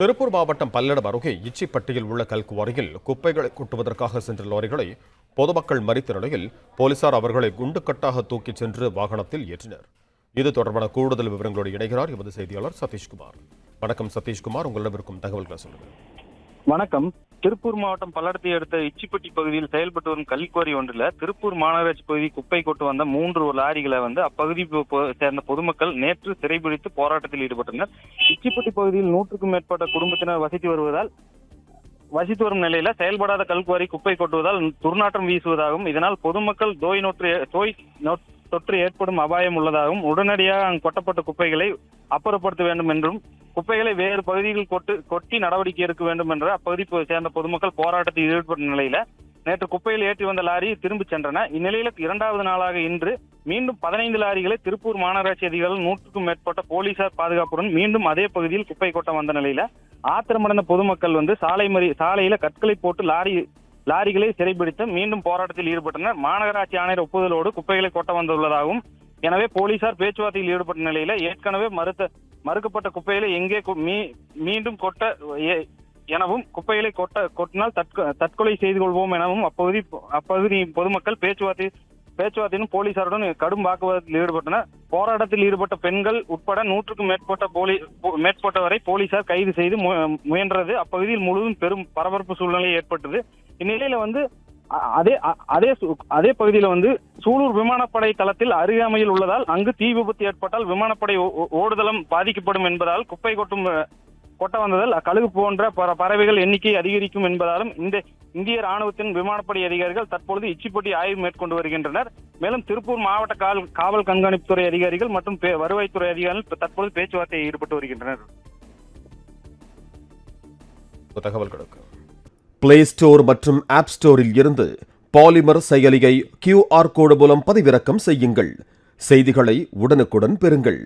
திருப்பூர் மாவட்டம் பல்லடம் அருகே இச்சிப்பட்டியில் உள்ள கல்குவாரியில் குப்பைகளை கொட்டுவதற்காக சென்ற லாரிகளை பொதுமக்கள் மறித்த நிலையில் போலீசார் அவர்களை குண்டுக்கட்டாக தூக்கிச் சென்று வாகனத்தில் ஏற்றினர். இது தொடர்பான கூடுதல் விவரங்களோடு இணைகிறார் எமது செய்தியாளர் சதீஷ்குமார். வணக்கம் சதீஷ்குமார், உங்களிடம் இருக்கும் தகவல்களை சொல்லுங்கள். வணக்கம். திருப்பூர் மாவட்டம் பல்லடத்தை அடுத்த இச்சிப்பட்டி பகுதியில் செயல்பட்டு வரும் கல்குவாரி ஒன்றில் திருப்பூர் மாநகராட்சி பகுதி குப்பை கொட்டு வந்த 3 லாரிகளை அப்பகுதி சேர்ந்த பொதுமக்கள் நேற்று சிறைபிடித்து போராட்டத்தில் ஈடுபட்டனர். இச்சிப்பட்டி பகுதியில் 100க்கும் மேற்பட்ட குடும்பத்தினர் வசித்து வரும் நிலையில செயல்படாத கல்குவாரி குப்பை கொட்டுவதால் துர்நாற்றம் வீசுவதாகவும், இதனால் பொதுமக்கள் தொற்று ஏற்படும் அபாயம் உள்ளதாகவும், உடனடியாக அங்கு கொட்டப்பட்ட குப்பைகளை அப்புறப்படுத்த வேண்டும் என்றும், குப்பைகளை வேறு பகுதியில் கொட்டி நடவடிக்கை எடுக்க வேண்டும் என்ற அப்பகுதி சேர்ந்த பொதுமக்கள் போராட்டத்தில் ஈடுபட்ட நிலையில நேற்று குப்பையில் ஏற்றி வந்த லாரி திரும்பி சென்றன. இந்நிலையில 2வது நாளாக இன்று மீண்டும் 15 லாரிகளை திருப்பூர் மாநகராட்சி அதிகாரிகள் 100க்கும் மேற்பட்ட போலீசார் பாதுகாப்புடன் மீண்டும் அதே பகுதியில் குப்பை கொட்ட வந்த நிலையில ஆத்திரமடைந்த பொதுமக்கள் சாலையில கற்களை போட்டு லாரிகளை சிறைபிடித்து மீண்டும் போராட்டத்தில் ஈடுபட்டனர். மாநகராட்சி ஆணையர் ஒப்புதலோடு குப்பைகளை கொட்ட வந்துள்ளதாகவும், எனவே போலீசார் பேச்சுவார்த்தையில் ஈடுபட்ட நிலையில ஏற்கனவே மறுக்கப்பட்ட குப்பைகளை எங்கே மீண்டும் கொட்ட எனவும், குப்பைகளை கொட்டினால் தற்கொலை செய்து கொள்வோம் எனவும் அப்பகுதி பொதுமக்கள் பேச்சுவார்த்தையும் போலீசாருடன் கடும் வாக்குவாதத்தில் ஈடுபட்டனர். போராட்டத்தில் ஈடுபட்ட பெண்கள் உட்பட 100க்கும் மேற்பட்டவரை போலீசார் கைது செய்து முயன்றது. அப்பகுதியில் முழுவதும் பெரும் பரபரப்பு சூழ்நிலை ஏற்பட்டது. இந்நிலையில அதே பகுதியில சூலூர் விமானப்படை தளத்தில் அருகாமையில் உள்ளதால் அங்கு தீ விபத்து ஏற்பட்டால் விமானப்படை ஓடுதளம் பாதிக்கப்படும் என்பதால் குப்பை கொட்ட வந்ததால் கழுகு போன்ற பறவைகள் எண்ணிக்கை அதிகரிக்கும் என்பதாலும் இந்த இந்திய ராணுவத்தின் விமானப்படை அதிகாரிகள் தற்பொழுது இச்சிப்பட்டி ஆய்வு மேற்கொண்டு வருகின்றனர். மேலும் திருப்பூர் மாவட்ட காவல் கண்காணிப்புத்துறை அதிகாரிகள் மற்றும் வருவாய்த்துறை அதிகாரிகள் தற்பொழுது பேச்சுவார்த்தையில் ஈடுபட்டு வருகின்றனர். தகவல்களுக்கு பிளே ஸ்டோர் மற்றும் ஆப் ஸ்டோரில் இருந்து பாலிமர் செயலியை QR கோடு மூலம் பதிவிறக்கம் செய்யுங்கள். செய்திகளை உடனுக்குடன் பெறுங்கள்.